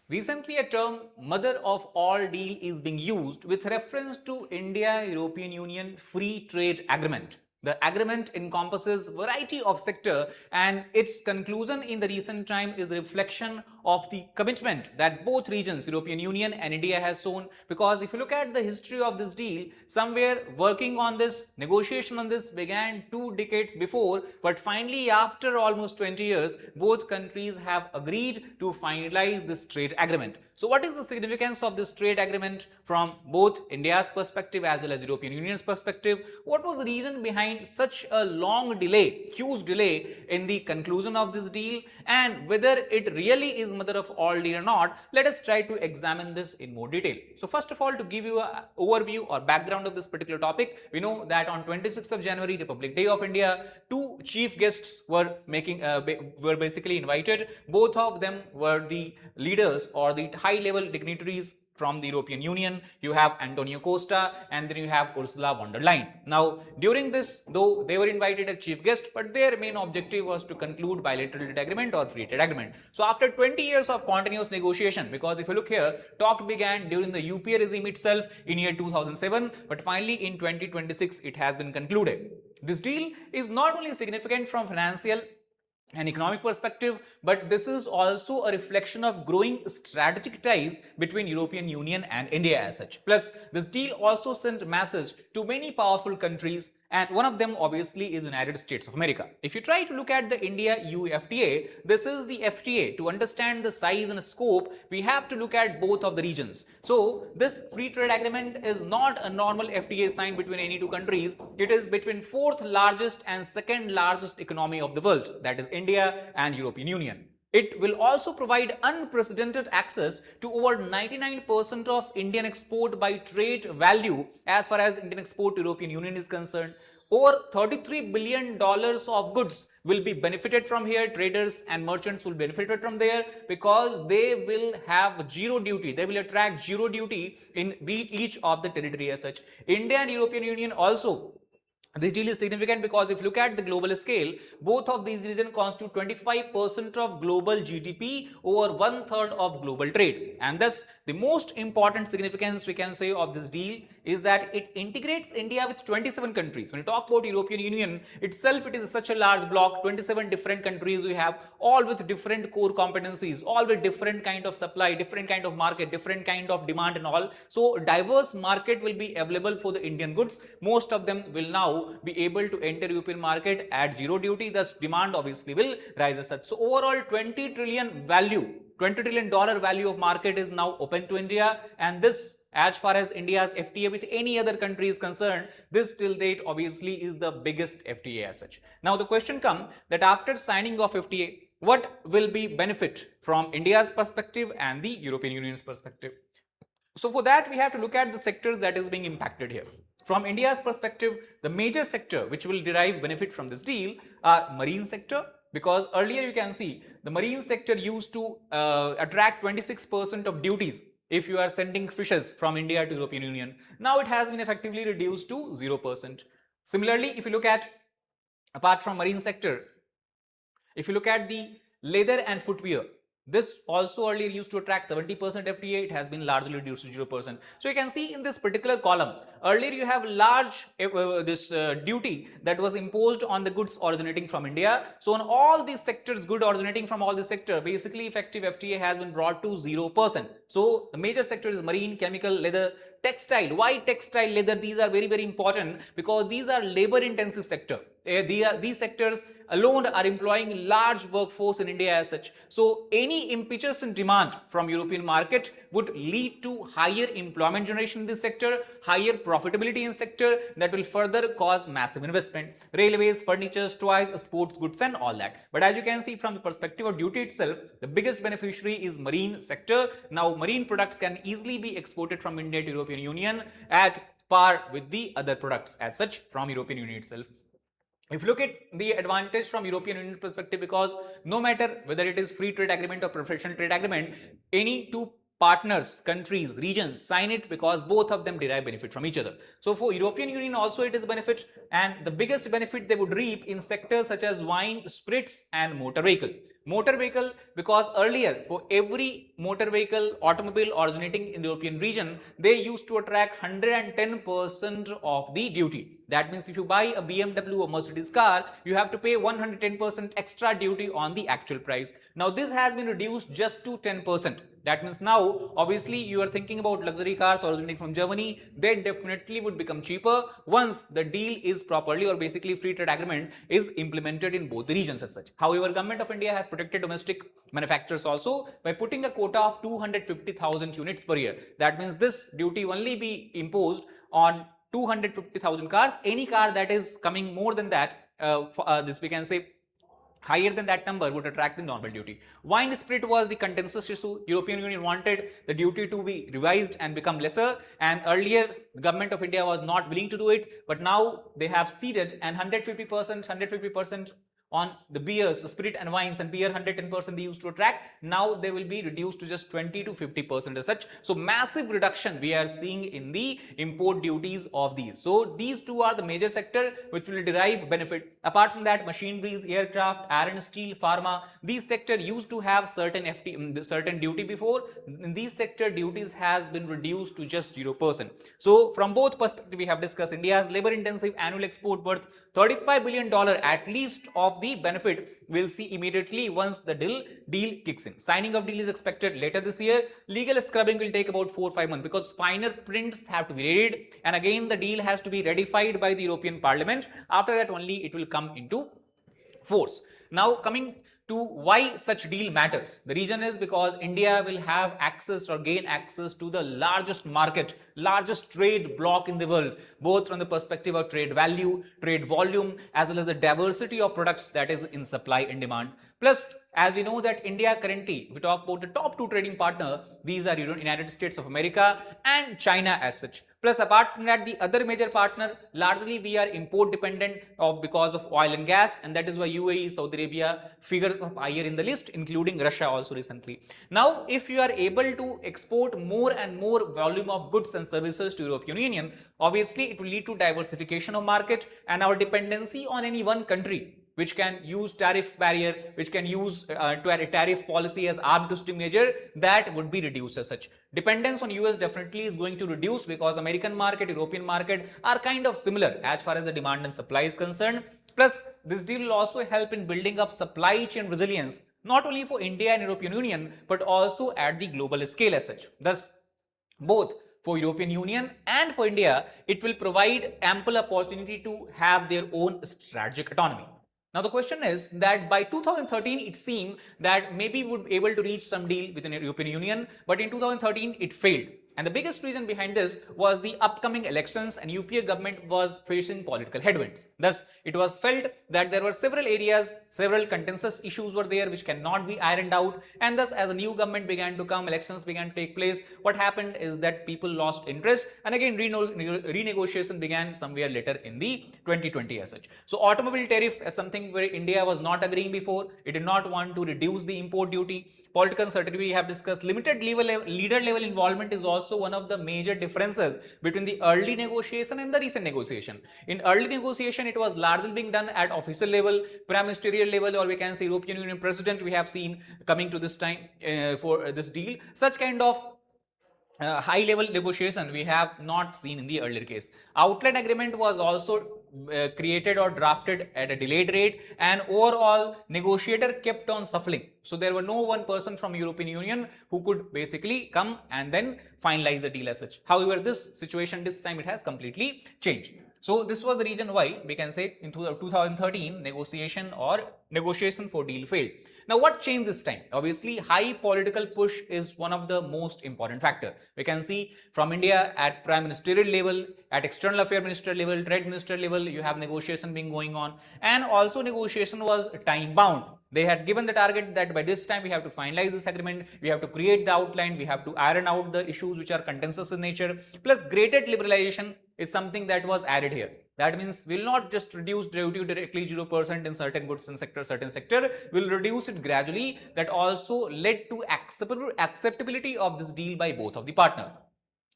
Recently, a term mother of all deal is being used with reference to India-European Union Free Trade Agreement. The agreement encompasses variety of sector and its conclusion in the recent time is a reflection of the commitment that both regions, European Union and India has shown, because if you look at the history of this deal, somewhere working on this, negotiation on this began 2 decades before, but finally after almost 20 years, both countries have agreed to finalize this trade agreement. So what is the significance of this trade agreement from both India's perspective as well as European Union's perspective? What was the reason behind such a long delay, huge delay in the conclusion of this deal, and whether it really is mother of all deal or not? Let us try to examine this in more detail. So first of all, to give you an overview or background of this particular topic, we know that on 26th of January, Republic Day of India, two chief guests were basically invited. Both of them were the leaders or the high level dignitaries from the European Union. You have Antonio Costa and then you have Ursula von der Leyen. Now, during this, though they were invited as chief guests, but their main objective was to conclude bilateral trade agreement or free trade agreement. So after 20 years of continuous negotiation, because if you look here, talk began during the UPA regime itself in year 2007, but finally in 2026 it has been concluded. This deal is not only significant from financial and economic perspective, but this is also a reflection of growing strategic ties between European Union and India as such. Plus, this deal also sent a message to many powerful countries, and one of them obviously is United States of America. If you try to look at the India-EU FTA, this is the FTA. To understand the size and scope, we have to look at both of the regions. So this free trade agreement is not a normal FTA signed between any two countries. It is between fourth largest and second largest economy of the world, that is India and European Union. It will also provide unprecedented access to over 99% of Indian export by trade value as far as Indian export to European Union is concerned. Over $33 billion of goods will be benefited from here. Traders and merchants will benefit from there because they will have zero duty. They will attract zero duty in each of the territory as such. India and European Union also, this deal is significant because if you look at the global scale, both of these regions constitute 25% of global GDP, over one-third of global trade. And thus, the most important significance we can say of this deal is that it integrates India with 27 countries. When you talk about European Union itself, it is such a large block, 27 different countries we have, all with different core competencies, all with different kind of supply, different kind of market, different kind of demand and all. So diverse market will be available for the Indian goods. Most of them will now be able to enter European market at zero duty, thus demand obviously will rise as such. So overall 20 trillion value, $20 trillion value of market is now open to India, and this, as far as India's FTA with any other country is concerned, this till date obviously is the biggest FTA as such. Now the question comes that after signing of FTA, what will be benefit from India's perspective and the European Union's perspective? So for that, we have to look at the sectors that is being impacted here. From India's perspective, the major sector which will derive benefit from this deal are marine sector, because earlier you can see the marine sector used to attract 26% of duties if you are sending fishes from India to European Union. Now it has been effectively reduced to 0%. Similarly, if you look at, apart from marine sector, if you look at the leather and footwear, this also earlier used to attract 70% FTA, it has been largely reduced to 0%. So you can see in this particular column, earlier you have large duty that was imposed on the goods originating from India. So on all these sectors, good originating from all the sector, basically effective FTA has been brought to 0%. So the major sector is marine, chemical, leather, textile. Why textile, leather? These are very, very important because these are labor intensive sector. These sectors alone are employing large workforce in India as such. So any impetus in demand from European market would lead to higher employment generation in this sector, higher profitability in sector that will further cause massive investment. Railways, furniture, toys, sports goods and all that. But as you can see from the perspective of duty itself, the biggest beneficiary is marine sector. Now marine products can easily be exported from India to European Union at par with the other products as such from European Union itself. If you look at the advantage from European Union perspective, because no matter whether it is free trade agreement or preferential trade agreement, any two partners, countries, regions sign it because both of them derive benefit from each other. So for European Union also it is a benefit, and the biggest benefit they would reap in sectors such as wine, spirits and motor vehicle. Motor vehicle, because earlier for every motor vehicle automobile originating in the European region, they used to attract 110% of the duty. That means if you buy a BMW or Mercedes car, you have to pay 110% extra duty on the actual price. Now this has been reduced just to 10%. That means now obviously you are thinking about luxury cars originating from Germany, they definitely would become cheaper once the deal is properly, or basically free trade agreement is implemented in both the regions as such. However, government of India has protected domestic manufacturers also by putting a quota of 250,000 units per year. That means this duty only be imposed on 250,000 cars. Any car that is coming more than that, this we can say higher than that number, would attract the normal duty. Wine spirit was the contentious issue. European Union wanted the duty to be revised and become lesser, and earlier the government of India was not willing to do it, but now they have ceded, and 150% on the beers, spirit and wines, and beer 110% they used to attract. Now they will be reduced to just 20 to 50% as such. So massive reduction we are seeing in the import duties of these. So these two are the major sector which will derive benefit. Apart from that, machineries, aircraft, iron, steel, pharma, these sector used to have certain certain duty before. In these sector, duties has been reduced to just 0%. So from both perspective we have discussed, India's labor intensive annual export worth $35 billion at least of the benefit we'll see immediately once the deal kicks in. Signing of deal is expected later this year. Legal scrubbing will take about 4 or 5 months because finer prints have to be read, and again the deal has to be ratified by the European Parliament. After that only it will come into force. Now coming to why such deal matters. The reason is because India will have access or gain access to the largest market, largest trade bloc in the world, both from the perspective of trade value, trade volume, as well as the diversity of products that is in supply and demand. Plus, as we know that India currently, if we talk about the top two trading partner, these are United States of America and China as such. Plus, apart from that, the other major partner, largely we are import dependent because of oil and gas, and that is why UAE, Saudi Arabia figures up higher in the list, including Russia also recently. Now, if you are able to export more and more volume of goods and services to European Union, obviously it will lead to diversification of market, and our dependency on any one country which can use tariff barrier, which can use tariff policy as arm twisting measure, that would be reduced as such. Dependence on US definitely is going to reduce because American market, European market are kind of similar as far as the demand and supply is concerned. Plus, this deal will also help in building up supply chain resilience, not only for India and European Union, but also at the global scale as such. Thus, both for European Union and for India, it will provide ample opportunity to have their own strategic autonomy. Now the question is that by 2013 it seemed that maybe we would be able to reach some deal within the European Union, but in 2013 it failed. And the biggest reason behind this was the upcoming elections, and UPA government was facing political headwinds. Thus, it was felt that there were several areas, several contentious issues were there which cannot be ironed out, and thus as a new government began to come, elections began to take place, what happened is that people lost interest, and again renegotiation began somewhere later in the 2020 as such. So automobile tariff is something where India was not agreeing before. It did not want to reduce the import duty. Political uncertainty we have discussed. Limited leader level involvement is also one of the major differences between the early negotiation and the recent negotiation. In early negotiation, it was largely being done at official level, prime ministerial level, or we can say European Union president we have seen coming to this time for this deal. Such kind of high level negotiation we have not seen in the earlier case. Outline agreement was also created or drafted at a delayed rate, and overall negotiator kept on shuffling. So there were no one person from European Union who could basically come and then finalize the deal as such. However, this situation this time it has completely changed. So this was the reason why we can say in 2013 negotiation for deal failed. Now what changed this time? Obviously high political push is one of the most important factor. We can see from India at prime ministerial level, at external affairs minister level, trade minister level, you have negotiation being going on, and also negotiation was time bound. They had given the target that by this time we have to finalize this agreement, we have to create the outline, we have to iron out the issues which are contentious in nature, plus graded liberalization is something that was added here. That means we'll not just reduce duty directly 0% in certain goods in certain sector, we'll reduce it gradually. That also led to acceptability of this deal by both of the partner.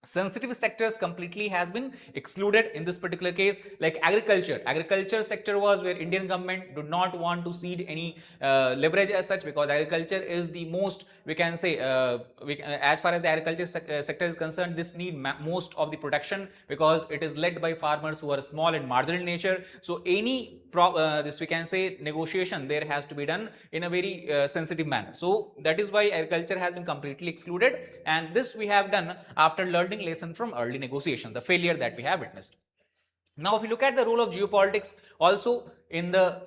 Sensitive sectors completely has been excluded in this particular case, like agriculture sector was where Indian government do not want to cede any leverage as such, because agriculture is the most, we can say, as far as the agriculture sector is concerned, this need most of the protection, because it is led by farmers who are small and marginal in nature. So any this, we can say, negotiation there has to be done in a very sensitive manner. So that is why agriculture has been completely excluded, and this we have done after learning lesson from early negotiation, the failure that we have witnessed. Now, if you look at the role of geopolitics also in the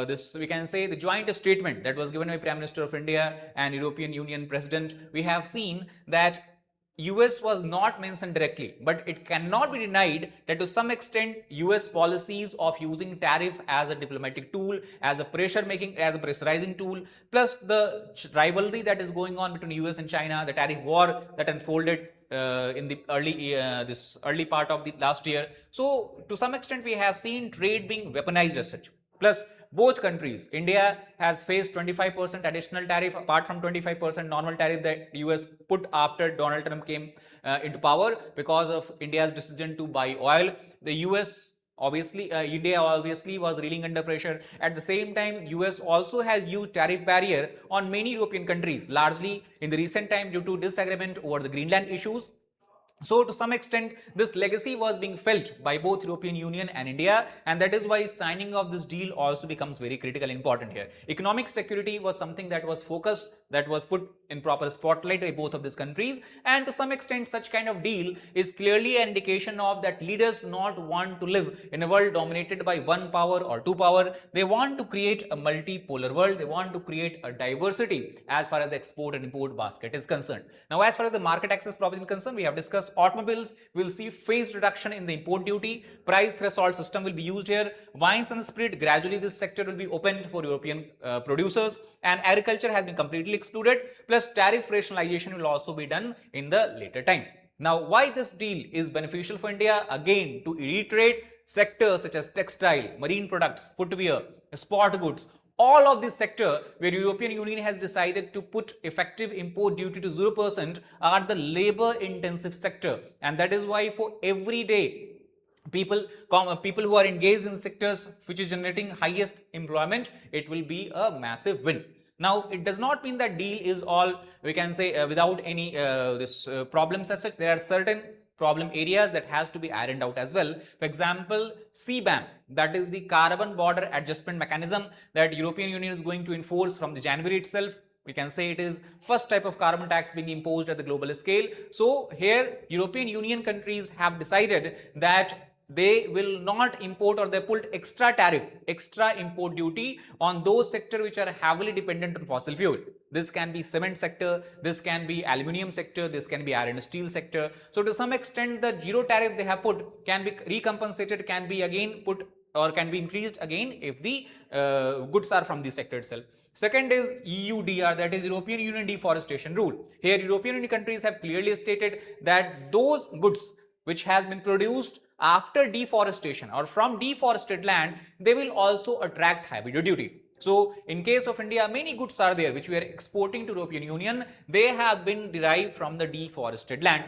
this, we can say, the joint statement that was given by Prime Minister of India and European Union President, we have seen that US was not mentioned directly, but it cannot be denied that to some extent US policies of using tariff as a diplomatic tool, as a pressure making, as a pressurizing tool, plus the rivalry that is going on between US and China, the tariff war that unfolded in the early part of the last year. So to some extent we have seen trade being weaponized as such. Plus, both countries, India has faced 25% additional tariff apart from 25% normal tariff that US put after Donald Trump came into power because of India's decision to buy oil. The US obviously, India obviously was reeling under pressure. At the same time, US also has used tariff barrier on many European countries, largely in the recent time due to disagreement over the Greenland issues. So to some extent, this legacy was being felt by both European Union and India, and that is why signing of this deal also becomes very critical and important here. Economic security was something that was focused, that was put in proper spotlight by both of these countries, and to some extent such kind of deal is clearly an indication of that leaders do not want to live in a world dominated by one power or two power. They want to create a multipolar world. They want to create a diversity as far as the export and import basket is concerned. Now, as far as the market access provision is concerned, we have discussed automobiles will see phased reduction in the import duty. Price threshold system will be used here. Wines and spirit, gradually this sector will be opened for European producers, and agriculture has been completely excluded. Plus, tariff rationalization will also be done in the later time. Now, why this deal is beneficial for India? Again, to reiterate, sectors such as textile, marine products, footwear, sport goods, all of this sector where European Union has decided to put effective import duty to 0% are the labor intensive sector, and that is why for every day people who are engaged in sectors which is generating highest employment, it will be a massive win. Now, it does not mean that deal is all, we can say, without any problems as such. There are certain problem areas that has to be ironed out as well. For example, CBAM, that is the carbon border adjustment mechanism that European Union is going to enforce from the January itself. We can say it is first type of carbon tax being imposed at the global scale. So here European Union countries have decided that they will not import, or they put extra tariff, extra import duty on those sectors which are heavily dependent on fossil fuel. This can be cement sector, this can be aluminium sector, this can be iron and steel sector. So to some extent the zero tariff they have put can be recompensated, can be again put or can be increased again if the goods are from the sector itself. Second is EUDR, that is European Union Deforestation Rule. Here European Union countries have clearly stated that those goods which has been produced after deforestation or from deforested land, they will also attract heavy duty. So in case of India, many goods are there which we are exporting to European Union. They have been derived from the deforested land.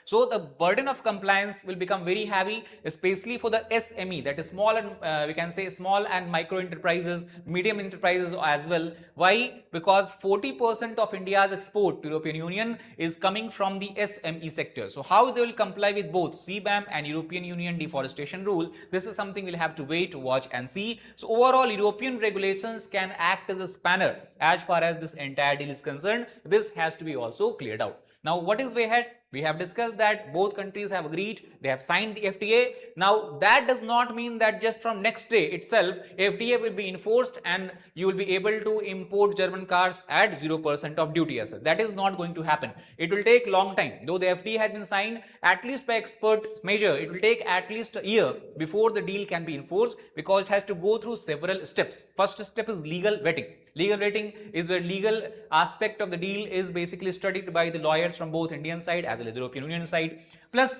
So the burden of compliance will become very heavy, especially for the SME, that is small and we can say small and micro enterprises, medium enterprises as well. Why? Because 40% of India's export to European Union is coming from the SME sector. So how they will comply with both CBAM and European Union deforestation rule? This is something we'll have to wait, watch and see. So overall, European regulations can act as a spanner as far as this entire deal is concerned. This has to be also cleared out. Now, what is way ahead? We have discussed that both countries have agreed, they have signed the FTA. Now, that does not mean that just from next day itself, FTA will be enforced and you will be able to import German cars at 0% of duty as well. That is not going to happen. It will take long time. Though the FTA has been signed, at least by experts measure, it will take at least a year before the deal can be enforced, because it has to go through several steps. First step is legal vetting. Legal vetting is where legal aspect of the deal is basically studied by the lawyers from both Indian side as well as European Union side. Plus,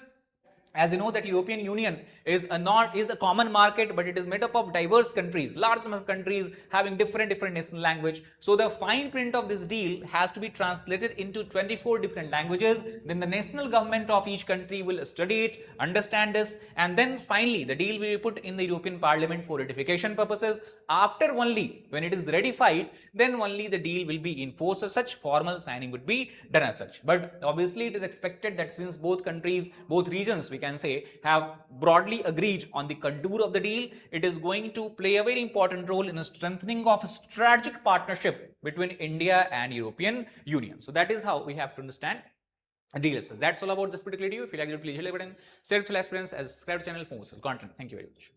As you know that European Union is a common market, but it is made up of diverse countries, large number of countries having different national language. So the fine print of this deal has to be translated into 24 different languages. Then the national government of each country will study it, understand this, and then finally the deal will be put in the European Parliament for ratification purposes. After only when it is ratified, then only the deal will be enforced as such. Formal signing would be done as such. But obviously it is expected that since both countries, both regions, we can say, have broadly agreed on the contour of the deal, it is going to play a very important role in the strengthening of a strategic partnership between India and European Union. So that is how we have to understand deal. That's all about this particular video. If you like it, please hit the like button, share it with your friends, and subscribe to the channel for more content. Thank you very much.